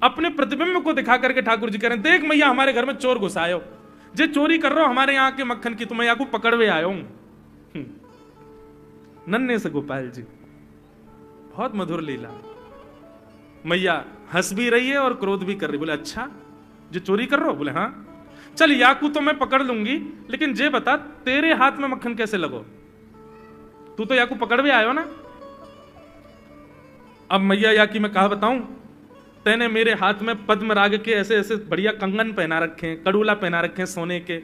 अपने प्रतिबिंब को दिखा करके ठाकुर जी कह रहे हैं, देख मैया हमारे घर में चोर घुसायो, जे चोरी कर रहा हो हमारे यहाँ के मक्खन की, तो मैया को पकड़वे आयो हूं। नन्हे से गोपाल जी, बहुत मधुर लीला। मैया हंस भी रही है और क्रोध भी कर रही। बोले अच्छा जो चोरी कर रहे हो। बोले हाँ। चल याकू तो मैं पकड़ लूंगी, लेकिन जे बता तेरे हाथ में मक्खन कैसे लगो, तू तो याकू पकड़वे आयो ना। अब मैया याकी मैं कहा बताऊं, तेने मेरे हाथ में पद्म राग के ऐसे ऐसे बढ़िया कंगन पहना रखे हैं, कड़ूला पहना रखे हैं सोने के।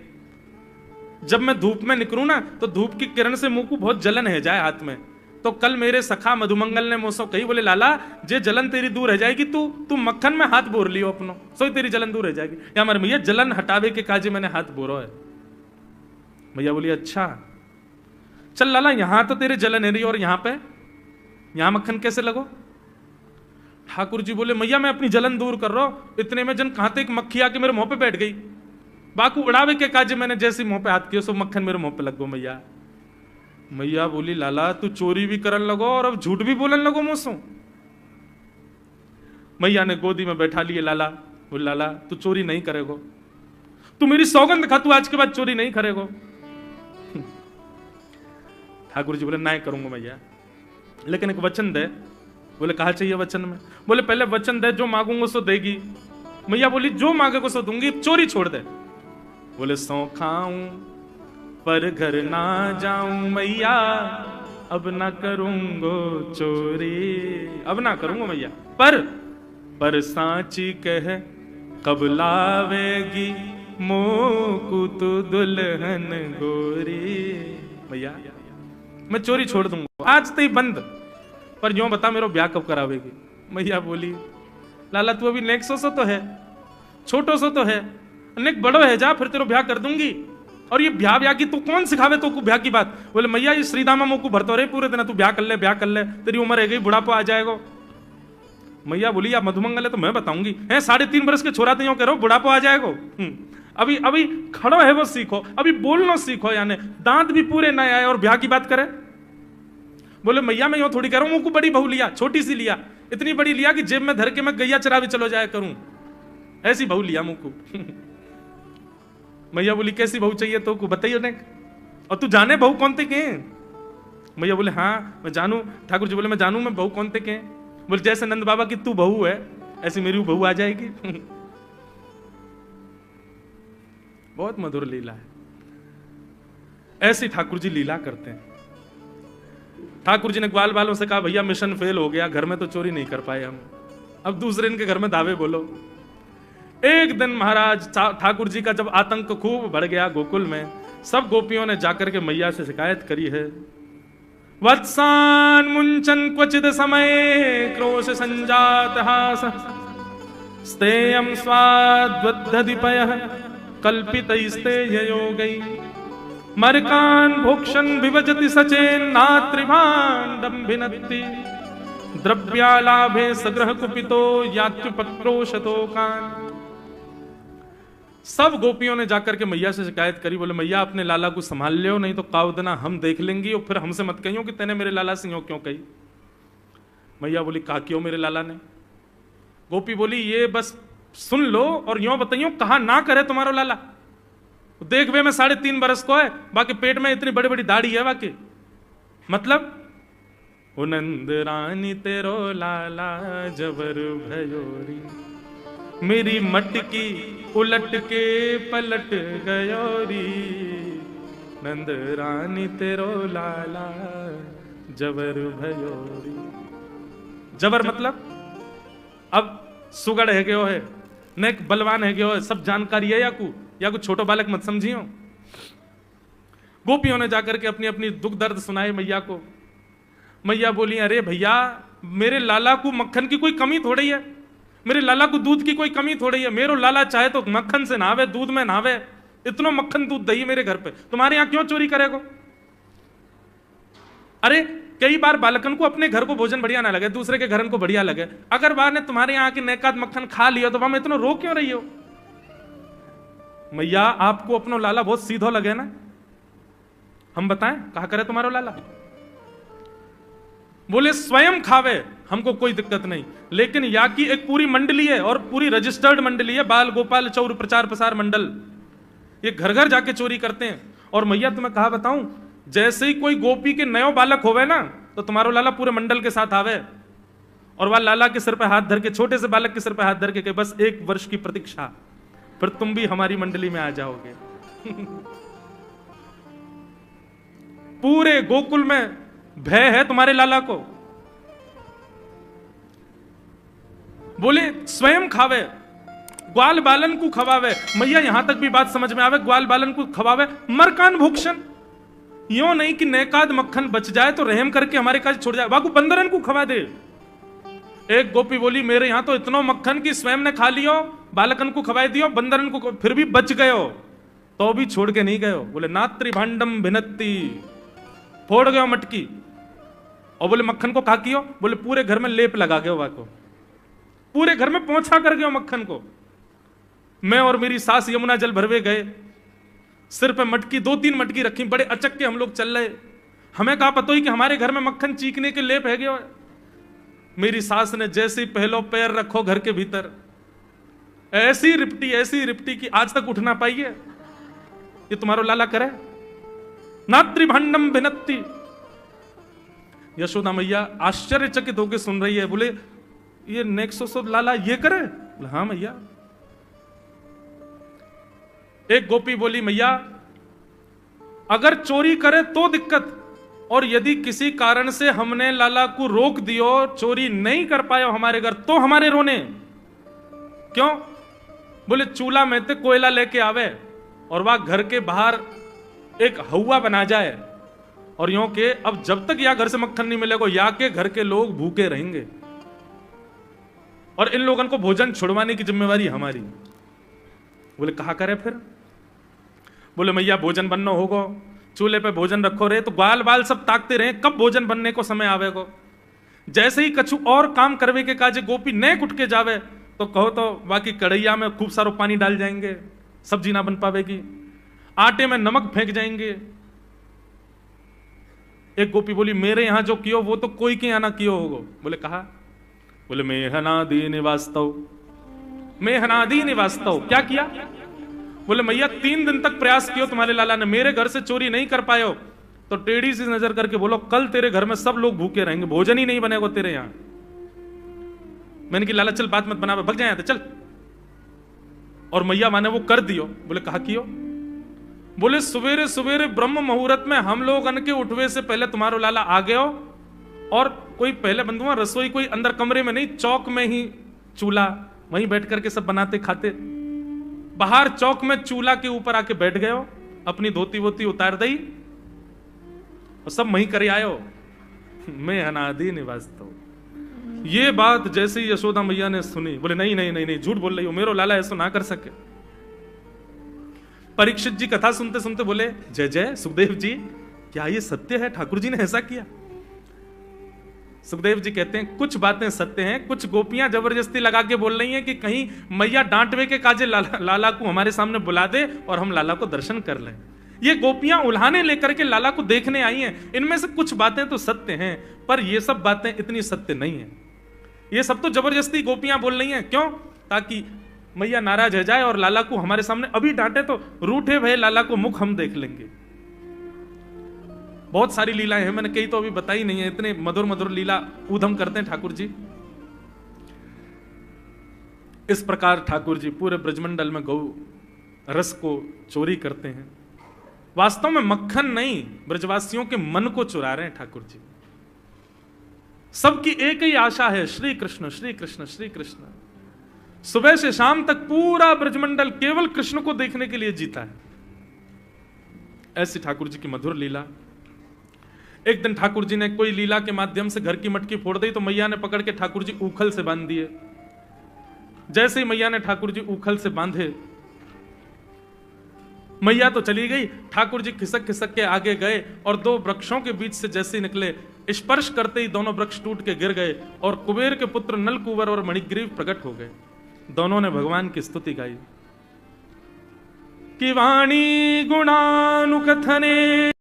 जब मैं धूप में निकलूं ना तो धूप की किरण से मुंह को बहुत जलन है जाए हाथ में। तो कल मेरे सखा मधुमंगल ने मुझसे कही, बोले लाला जे जलन तेरी दूर रह जाएगी, तू मक्खन में हाथ बोर लियो अपनो, सो तेरी जलन दूर रह जाएगी। या हमारे भैया जलन हटावे के काजे मैंने हाथ बोरो है। भैया बोली अच्छा चल लाला, यहां तो तेरे जलन है रही और यहां मक्खन कैसे लगो। ठाकुर जी बोले मैया मैं अपनी जलन दूर कर रहा हूं। इतने में जन कहां एक मक्खी आके मेरे मुंह पे बैठ गई, बाकू उड़ावे के काजे मैंने जैसे मुंह पे हाथ किया सो मक्खन मेरे मुंह पे लग गो। मैया बोली लाला तू चोरी भी करन लगो और अब झूठ भी बोलन लगो मुझसे। मैया ने गोदी में बैठा लिए लाला। बोले लाला तू चोरी नहीं करेगो, तू मेरी सौगंध खा, तू आज के बाद चोरी नहीं करेगो। ठाकुर जी बोले नहीं करूंगा मैया, लेकिन एक वचन दे। बोले कहा चाहिए वचन में। बोले पहले वचन दे, जो मांगूंगा सो देगी। मैया बोली जो मांगे को सो दूंगी, चोरी छोड़ दे। बोले सौ खाऊं पर घर ना जाऊं मैया, अब ना करूंगो चोरी। अब ना करूंगा मैया, पर सांची कह कब लावेगी मोकू तू दुल्हन गोरी। मैया मैं चोरी छोड़ दूंगा, आज तो ही बंद, पर जो बता मेरा ब्याह कब करावेगी। मैया बोली लाला तू अभी नेक सो तो है, छोटो सो तो है, नेक बड़ो है, जा फिर तेरा ब्याह कर दूंगी। और ये ब्याह ब्याह की तू कौन सिखावे तो को ब्याह की बात? बोले मैया ये श्रीदामा मोकू भरतो रहे पूरे दिन, तू ब्याह कर ले, तेरी उम्र है गई, बुढ़ापा आ जाएगा। मैया बोली या मधुमंगल है तो मैं बताऊंगी, है 3.5 बरस के छोरा तो कह बुढ़ापा आ जाएगा। अभी अभी खड़ो है वो सीखो, अभी बोलना सीखो, यानी दांत भी पूरे नए आए और ब्याह की बात करे। बोले मैया मैं यूं थोड़ी कह रहा हूं, मुझको बड़ी बहू लिया, छोटी सी लिया, इतनी बड़ी लिया कि जेब में धर के मैं गैया चरा भी चलो जाया करूं, ऐसी बहू लिया मुझको। मैया बोली कैसी बहू चाहिए तो बताइए ने, और तू जाने बहू कौन थे के? मैया बोले हाँ मैं जानू। ठाकुर जी बोले मैं जानू मैं बहू कौन थे के? बोले जैसे नंद बाबा की तू बहू है ऐसी मेरी बहू आ जाएगी। बहुत मधुर लीला है, ऐसी ठाकुर जी लीला करते हैं। ठाकुर जी ने ग्वाल वालों से कहा भैया मिशन फेल हो गया, घर में तो चोरी नहीं कर पाए हम, अब दूसरे इनके घर में दावे बोलो। एक दिन महाराज ठाकुर जी का जब आतंक खूब बढ़ गया गोकुल में, सब गोपियों ने जाकर के मैया से शिकायत करी है। वत्सान मुंचन क्वचित समय क्रोश संजात हास स्तेयम स्वाद्वद्धदिपयः कल्पितैस्तेययोगै मरकान भोक्षण विभजति सचेन नात्रिभाण्डं भिनत्ति द्रव्यालाभे सग्रह कुपितो यात्युपक्रोशतोकान। सब गोपियों ने जाकर के मैया से शिकायत करी, बोले मैया अपने लाला को संभाल लियो, नहीं तो कावदना हम देख लेंगी और फिर हमसे मत कहियो कि तेने मेरे लाला से क्यों कही। मैया बोली कहा क्यों मेरे लाला ने? गोपी बोली ये बस सुन लो और यूं बताइयो कहा ना करे तुम्हारो लाला। देख वे मैं 3.5 बरस को है, बाकी पेट में इतनी बड़ी बड़ी दाढ़ी है बाकी, मतलब नंद रानी तेरो लाला जबर भयोरी, मेरी मटकी उलट के पलट गयोरी, नंद रानी तेरो लाला जबर भयोरी। जबर मतलब अब सुगड़ है गयो है, नेक बलवान है गयो है, सब जानकारी है या कुछ छोटो बालक मत समझियो। गोपियों ने जाकर के अपनी अपनी दुख दर्द सुनाए मैया को। मैया बोली अरे भैया मेरे लाला को मक्खन की कोई कमी थोड़ी है, मेरे लाला को दूध की कोई कमी थोड़ी है, मेरो लाला चाहे तो मक्खन से नहावे, दूध में नहावे, इतना मक्खन दूध दही मेरे घर पे, तुम्हारे यहां क्यों चोरी करेगो? अरे कई बार बालकन को अपने घर को भोजन बढ़िया ना लगे, दूसरे के घर को बढ़िया लगे, अगर बार ने तुम्हारे यहाँ के नेकाद मक्खन खा लिया तो वहां इतना रो क्यों रही हो? मैया आपको अपनो लाला बहुत सीधो लगे ना, हम बताएं कहा करे तुम्हारा लाला? बोले स्वयं खावे हमको कोई दिक्कत नहीं, लेकिन या की एक पूरी मंडली है और पूरी रजिस्टर्ड मंडली है, बाल गोपाल चौर प्रचार प्रसार मंडल, ये घर घर जाके चोरी करते हैं। और मैया तुम्हें कहा बताऊं, जैसे ही कोई गोपी के नयो बालक होवे ना तो तुम्हारो लाला पूरे मंडल के साथ आवे और वह लाला के सिर पे हाथ धर के, छोटे से बालक के सिर पे हाथ धर के बस 1 वर्ष की प्रतीक्षा, फिर तुम भी हमारी मंडली में आ जाओगे। पूरे गोकुल में भय है तुम्हारे लाला को। बोले स्वयं खावे, ग्वाल बालन को खवावे। मैया यहां तक भी बात समझ में आवे, ग्वाल बालन को खवावे, मरकान भोक्षण, यो नहीं कि नेकाद मक्खन बच जाए तो रहम करके हमारे काज छोड़ जाए, वाकू बंदरन को खवा दे। एक गोपी बोली मेरे यहां तो इतना मक्खन की स्वयं ने खा लियो, बालकन को खवाई दियो, बंदरन को फिर भी बच गयो तो भी छोड़ के नहीं गयो। बोले नात्री भांडम भिनत्ती, फोड़ गयो मटकी। और बोले मक्खन को कहा कियो? बोले पूरे घर में लेप लगा गयो, वाको पूरे घर में पोंछा कर गयो मक्खन को। मैं और मेरी सास यमुना जल भरवे गए, सिर पे मटकी 2-3 मटकी रखी, बड़े अचक के हम लोग चल रहे, हमें कहा पता ही कि हमारे घर में मक्खन चीकने के लेप है गयो। मेरी सास ने जैसे ही पहलो पैर रखो घर के भीतर, ऐसी रिपटी कि आज तक उठ ना पाई है। ये तुम्हारो लाला करे? नात्रिभांडम भिनत्ती। यशोदा मैया आश्चर्यचकित होकर सुन रही है, बोले ये नेक्सो लाला ये करे? बोले हाँ मैया। एक गोपी बोली मैया अगर चोरी करे तो दिक्कत, और यदि किसी कारण से हमने लाला को रोक दियो, चोरी नहीं कर पाए हमारे घर, तो हमारे रोने क्यों? बोले चूल्हा में ते कोयला लेके आवे और वह घर के बाहर एक हवा बना जाए, और यूं के अब जब तक या घर से मक्खन नहीं मिलेगा या के घर के लोग भूखे रहेंगे, और इन लोगों को भोजन छुड़वाने की जिम्मेवारी हमारी। बोले कहा करे फिर? बोले मैया भोजन बनना होगा, चूल्हे पे भोजन रखो रे। तो ग्वाल बाल सब ताकते रहे कब भोजन बनने को समय आवेगो। जैसे ही कछु और काम करवे के काजे गोपी ने कुट के जावे तो कहो तो बाकी कढ़ैया में खूब सारो पानी डाल जाएंगे, सब्जी ना बन पावेगी, आटे में नमक फेंक जाएंगे। एक गोपी बोली मेरे यहां जो कियो वो तो कोई के यहां ना कियो होगो। बोले कहा? बोले मेहनादी निवास्तव, मेहनादी निवास्तव। क्या किया? बोले मैया 3 दिन तक प्रयास कियो तुम्हारे लाला ने, मेरे घर से चोरी नहीं कर पायो। तो टेढ़ी सी नजर करके बोलो कल तेरे घर में सब लोग भूखे रहेंगे, भोजन ही नहीं बनेगा तेरे यहां। मैंने कि लाला चल बात मत बना, भग जाए चल। और मैया माने वो कर दियो। बोले कहा कियो? बोले सवेरे सवेरे ब्रह्म मुहूर्त में हम लोग अन के उठवे से पहले तुम्हारो लाला आ गयो, और कोई पहले बंधुआ रसोई कोई अंदर कमरे में नहीं, चौक में ही चूल्हा, वहीं बैठ करके सब बनाते खाते। बाहर चौक में चूल्हा के ऊपर आके बैठ गए, अपनी धोती वोती उतार दई और सब वहीं करे आयो। मैं अनादि निवास्तव। ये बात जैसे ही यशोदा मैया ने सुनी, बोले नहीं नहीं नहीं नहीं, झूठ बोल रही हो, मेरो लाला ऐसा ना कर सके। परीक्षित जी कथा सुनते सुनते बोले जय जय सुखदेव जी, क्या ये सत्य है? ठाकुर जी ने ऐसा किया? सुखदेव जी कहते हैं कुछ बातें सत्य हैं, कुछ गोपियां जबरदस्ती लगा के बोल रही हैं कि कहीं मैया डांटवे के काजे लाला को हमारे सामने बुला दे और हम लाला को दर्शन कर लें। ये गोपियां उल्हाने लेकर के लाला को देखने आई हैं। इनमें से कुछ बातें तो सत्य हैं, पर ये सब बातें इतनी सत्य नहीं है। ये सब तो जबरदस्ती गोपियां बोल रही हैं। क्यों? ताकि मैया नाराज हो जाए और लाला को हमारे सामने अभी डांटे तो रूठे भय लाला को मुख हम देख लेंगे। बहुत सारी लीलाएं हैं, मैंने कई तो अभी बताई नहीं है। इतने मधुर मधुर लीला ऊधम करते हैं ठाकुर जी। इस प्रकार ठाकुर जी पूरे ब्रजमंडल में गौ रस को चोरी करते हैं। वास्तव में मक्खन नहीं, ब्रजवासियों के मन को चुरा रहे हैं ठाकुर जी। सबकी एक ही आशा है, श्री कृष्ण श्री कृष्ण श्री कृष्ण। सुबह से शाम तक पूरा ब्रजमंडल केवल कृष्ण को देखने के लिए जीता है। ऐसी ठाकुर जी की मधुर लीला। एक दिन ठाकुर जी ने कोई लीला के माध्यम से घर की मटकी फोड़ दी तो मैया ने पकड़ के ठाकुर जी ऊखल से बांध दिए। जैसे ही मैया ने ठाकुर जी ऊखल से बांधे, मैया तो चली गई, ठाकुर जी खिसक खिसक के आगे गए और 2 वृक्षों के बीच से जैसे ही निकले, स्पर्श करते ही दोनों वृक्ष टूट के गिर गए और कुबेर के पुत्र नलकुवर और मणिग्रीव प्रकट हो गए। दोनों ने भगवान की स्तुति गाई कि वाणी गुणानुकथने